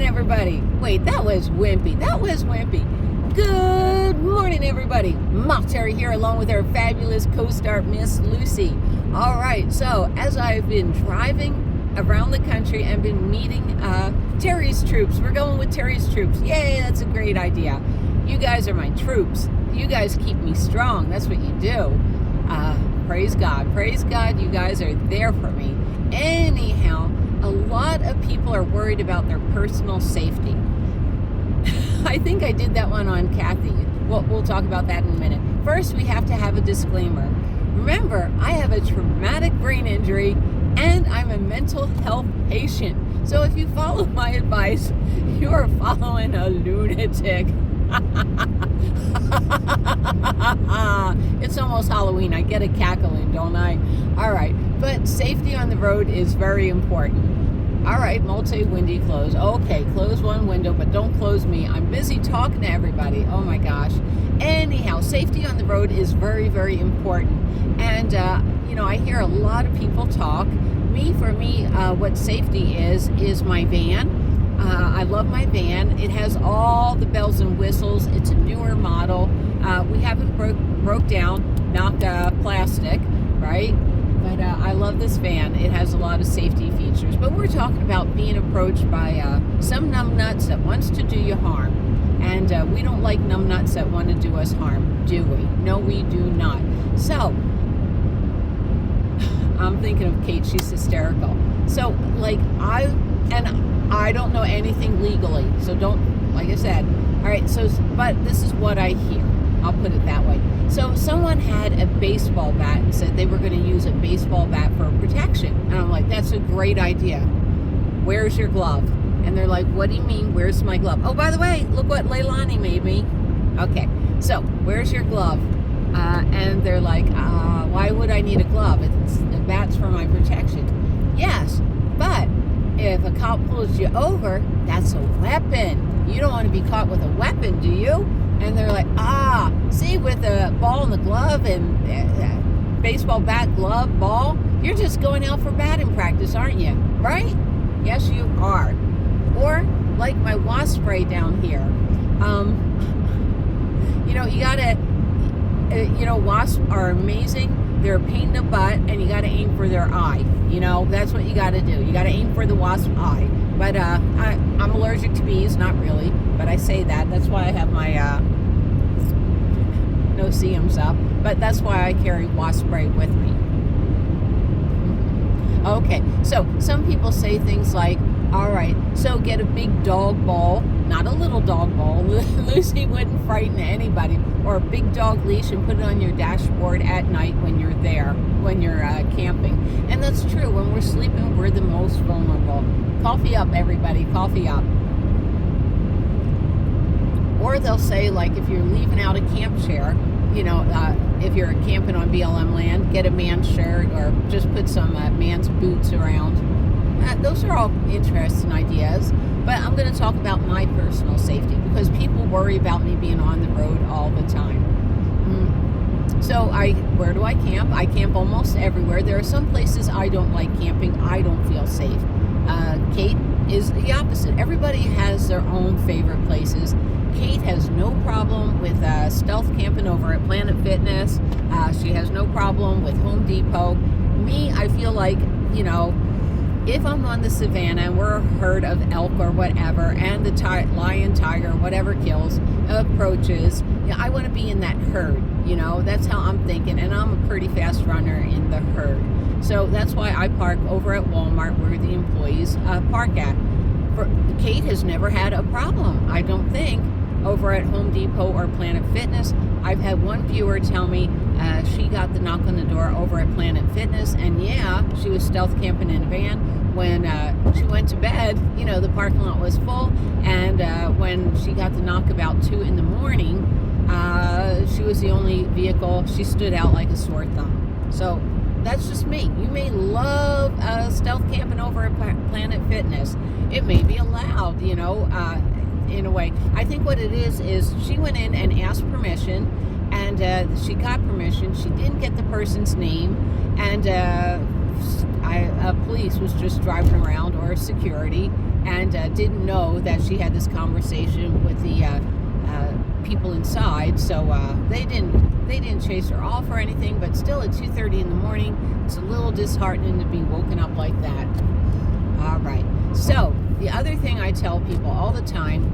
everybody. Wait, that was wimpy. Good morning, everybody. Moth Terry here, along with our fabulous co-star, Miss Lucy. All right, so as I've been driving around the country and been meeting Terry's troops, we're going with Terry's troops. Yay, that's a great idea. You guys are my troops. You guys keep me strong. That's what you do. Praise God. Praise God, you guys are there for me. Anyhow, a lot of people are worried about their personal safety. I think I did that one on Kathy. Well, we'll talk about that in a minute. First, we have to have a disclaimer. Remember, I have a traumatic brain injury and I'm a mental health patient. So if you follow my advice, you are following a lunatic. It's almost Halloween. I get a cackle in, don't I? All right, but safety on the road is very important. All right, multi-windy close. Okay, close one window, but don't close me. I'm busy talking to everybody. Oh my gosh. Anyhow, safety on the road is very, very important. And, I hear a lot of people talk. For me, what safety is my van. I love my van. It has all the bells and whistles. It's a newer model. We haven't broke down, not plastic, right? But I love this van. It has a lot of safety features. But we're talking about being approached by some numbnuts that wants to do you harm. And we don't like numbnuts that want to do us harm, do we? No, we do not. So, I'm thinking of Kate. She's hysterical. So, I don't know anything legally. So don't, like I said. All right, but this is what I hear. I'll put it that way. So someone had a baseball bat and said they were going to use a baseball bat for protection. And I'm like, that's a great idea. Where's your glove? And they're like, what do you mean, where's my glove? Oh, by the way, look what Leilani made me. Okay, so where's your glove? And they're like, why would I need a glove? The bat's for my protection. Yes, but if a cop pulls you over, that's a weapon. You don't want to be caught with a weapon, do you? And they're like, see, with a ball in the glove and baseball bat, glove, ball, you're just going out for batting practice, aren't you? Right? Yes, you are. Or like my wasp spray down here. You gotta, wasps are amazing. They're a pain in the butt, and you gotta aim for their eye. That's what you gotta do. You gotta aim for the wasp eye. But I'm allergic to bees, not really, but I say that. That's why I have my no-see-ums up. But that's why I carry wasp spray with me. Okay, so some people say things like, all right, so get a big dog ball, not a little dog ball. Lucy wouldn't frighten anybody. Or a big dog leash and put it on your dashboard at night when you're there, when you're camping. And that's true. When we're sleeping, we're the most vulnerable. Coffee up, everybody. Coffee up. Or they'll say, like, if you're leaving out a camp chair, if you're camping on BLM land, get a man's shirt or just put some man's boots around. Those are all interesting ideas. But I'm going to talk about my personal safety because people worry about me being on the road all the time. So where do I camp? I camp almost everywhere. There are some places I don't like camping. I don't feel safe. Kate is the opposite. Everybody has their own favorite places. Kate has no problem with stealth camping over at Planet Fitness. She has no problem with Home Depot. Me, I feel like, if I'm on the savannah and we're a herd of elk or whatever, and the lion, tiger, whatever kills, approaches, I want to be in that herd. That's how I'm thinking. And I'm a pretty fast runner in the herd. So that's why I park over at Walmart where the employees park at. Kate has never had a problem, I don't think, over at Home Depot or Planet Fitness. I've had one viewer tell me she got the knock on the door over at Planet Fitness, and she was stealth camping in a van. When she went to bed, the parking lot was full, and when she got the knock about 2 in the morning, she was the only vehicle. She stood out like a sore thumb. So that's just me. You may love stealth camping over at Planet Fitness. It may be allowed, in a way. I think what it is she went in and asked permission, and she got permission. She didn't get the person's name, and police was just driving around, or security, and didn't know that she had this conversation with the people inside. So they didn't chase her off or anything. But still, at 2:30 in the morning, it's a little disheartening to be woken up like that. All right. So the other thing I tell people all the time,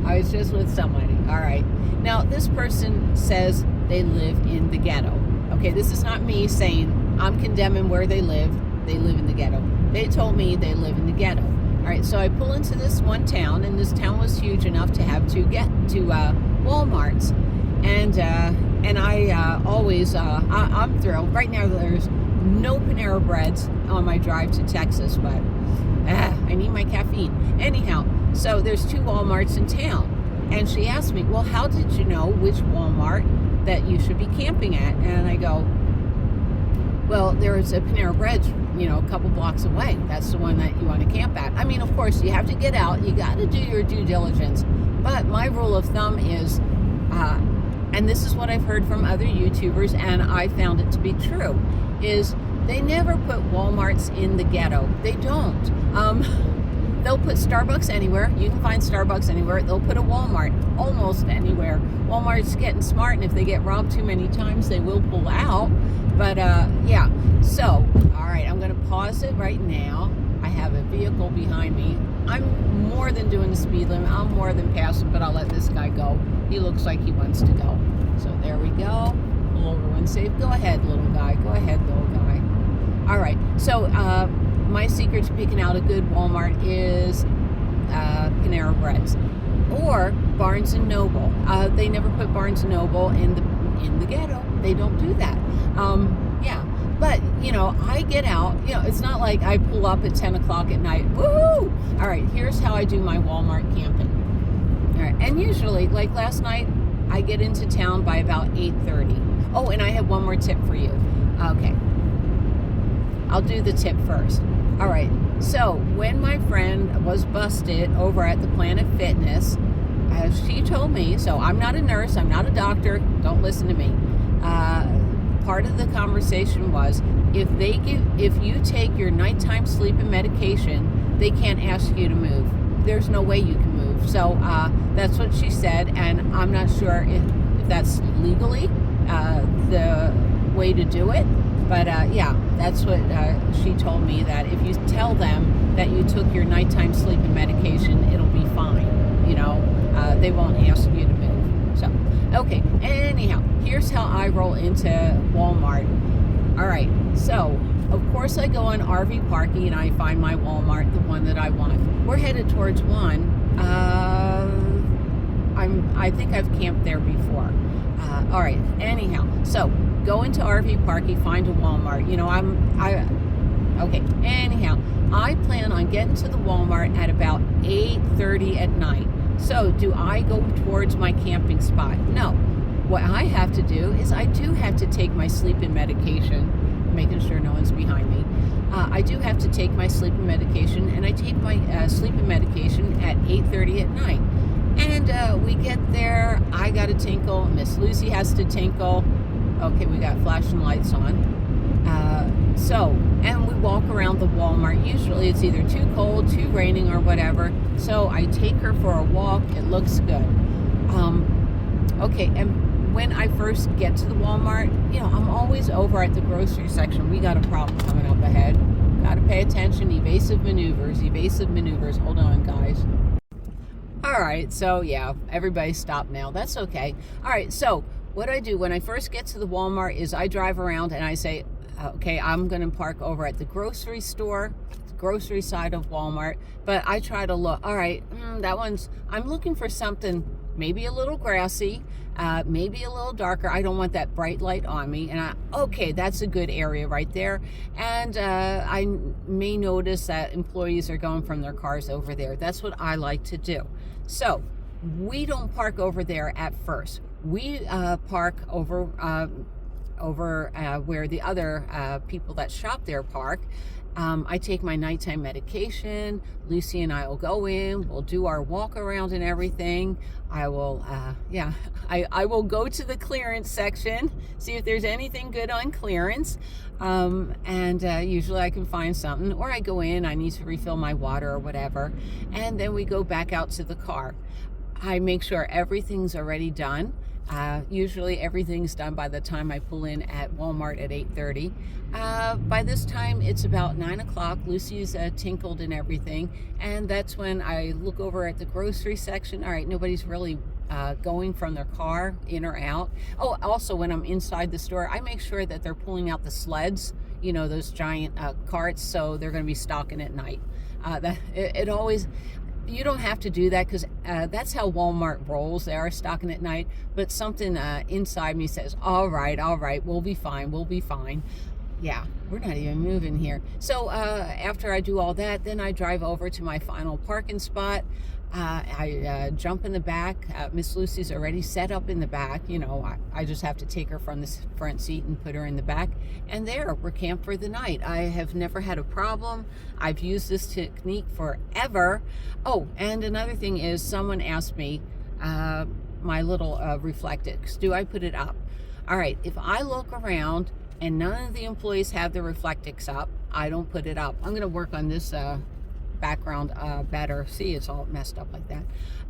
I was just with somebody. All right. Now, this person says they live in the ghetto. Okay, this is not me saying I'm condemning where they live. They live in the ghetto. They told me they live in the ghetto. All right, so I pull into this one town, and this town was huge enough to have to get to Walmarts. And I always, I'm thrilled. Right now, there's no Panera Breads on my drive to Texas, but I need my caffeine. Anyhow, so there's 2 Walmarts in town. And she asked me, well, how did you know which Walmart that you should be camping at? And I go, well, there's a Panera Bread, a couple blocks away. That's the one that you want to camp at. I mean, of course, you have to get out. You got to do your due diligence. But my rule of thumb is, and this is what I've heard from other YouTubers, and I found it to be true, is they never put Walmarts in the ghetto. They don't. They'll put Starbucks anywhere. You can find Starbucks anywhere. They'll put a Walmart almost anywhere. Walmart's getting smart, and if they get robbed too many times, they will pull out. But yeah, so, all right, I'm going to pause it right now. I have a vehicle behind me. I'm more than doing the speed limit. I'm more than passing, but I'll let this guy go. He looks like he wants to go. So there we go. Pull over when safe. Go ahead, little guy. Go ahead, little guy. All right, so my secret to picking out a good Walmart is Panera Breads or Barnes & Noble. They never put Barnes & Noble in the ghetto. They don't do that. Yeah, but, I get out. It's not like I pull up at 10 o'clock at night. Woo! All right, here's how I do my Walmart camping. All right, and usually, like last night, I get into town by about 8:30. Oh, and I have one more tip for you. Okay. I'll do the tip first. All right, so when my friend was busted over at the Planet Fitness, she told me, so I'm not a nurse, I'm not a doctor, don't listen to me. Part of the conversation was, if you take your nighttime sleeping medication, they can't ask you to move. There's no way you can move. So that's what she said, and I'm not sure if that's legally the way to do it. But yeah, that's what she told me, that if you tell them that you took your nighttime sleeping medication, it'll be fine. They won't ask you to move. So, okay, anyhow, here's how I roll into Walmart. All right, so, of course I go on RV Parking and I find my Walmart, the one that I want. We're headed towards one. I think I've camped there before. All right, anyhow, so go into RV Parking, find a Walmart. Okay, anyhow, I plan on getting to the Walmart at about 8:30 at night. So do I go towards my camping spot? No. What I have to do is I do have to take my sleeping medication, making sure no one's behind me. I do have to take my sleeping medication, and I take my sleeping medication at 8:30 at night. And we get there, I got to tinkle, Miss Lucy has to tinkle. Okay, we got flashing lights on. And we walk around the Walmart. Usually it's either too cold, too raining, or whatever. So I take her for a walk. It looks good. Okay, and when I first get to the Walmart, I'm always over at the grocery section. We got a problem coming up ahead. Got to pay attention. Evasive maneuvers. Hold on, guys. All right, so yeah, everybody stop now. That's okay. All right, so what I do when I first get to the Walmart is I drive around and I say, okay, I'm going to park over at the grocery store, the grocery side of Walmart, but I try to look, all right, I'm looking for something maybe a little grassy, maybe a little darker. I don't want that bright light on me. And okay, that's a good area right there. And I may notice that employees are going from their cars over there. That's what I like to do. So we don't park over there at first. We park over where the other people that shop there park. I take my nighttime medication. Lucy and I will go in. We'll do our walk around and everything. I will, I will go to the clearance section, see if there's anything good on clearance. Usually I can find something, or I go in, I need to refill my water or whatever. And then we go back out to the car. I make sure everything's already done. Usually everything's done by the time I pull in at Walmart at 8:30. By this time it's about 9 o'clock. Lucy's tinkled and everything, and that's when I look over at the grocery section. All right, nobody's really going from their car in or out. Oh, also when I'm inside the store, I make sure that they're pulling out the sleds, you know, those giant carts, so they're going to be stocking at night. It always, you don't have to do that, because that's how Walmart rolls. They are stocking at night, but something inside me says, all right, we'll be fine. Yeah, we're not even moving here. So after I do all that, then I drive over to my final parking spot. I jump in the back. Miss Lucy's already set up in the back. You know, I just have to take her from the front seat and put her in the back. And there, we're camped for the night. I have never had a problem. I've used this technique forever. Oh, and another thing is, someone asked me, my little reflectix, do I put it up? All right, if I look around and none of the employees have the reflectix up, I don't put it up. I'm going to work on this background better. See, it's all messed up like that.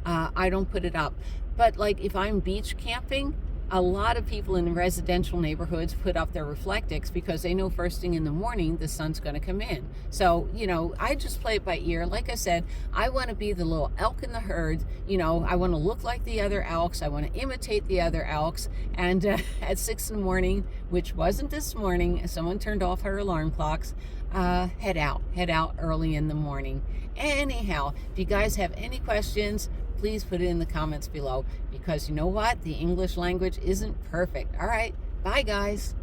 I don't put it up. But like if I'm beach camping, a lot of people in residential neighborhoods put up their reflectix because they know first thing in the morning the sun's going to come in. So, you know, I just play it by ear. Like I said, I want to be the little elk in the herd. You know, I want to look like the other elks. I want to imitate the other elks. And at 6 in the morning, which wasn't this morning, someone turned off her alarm clocks, head out early in the morning. Anyhow, if you guys have any questions, please put it in the comments below, because you know what? The English language isn't perfect. All right. Bye, guys.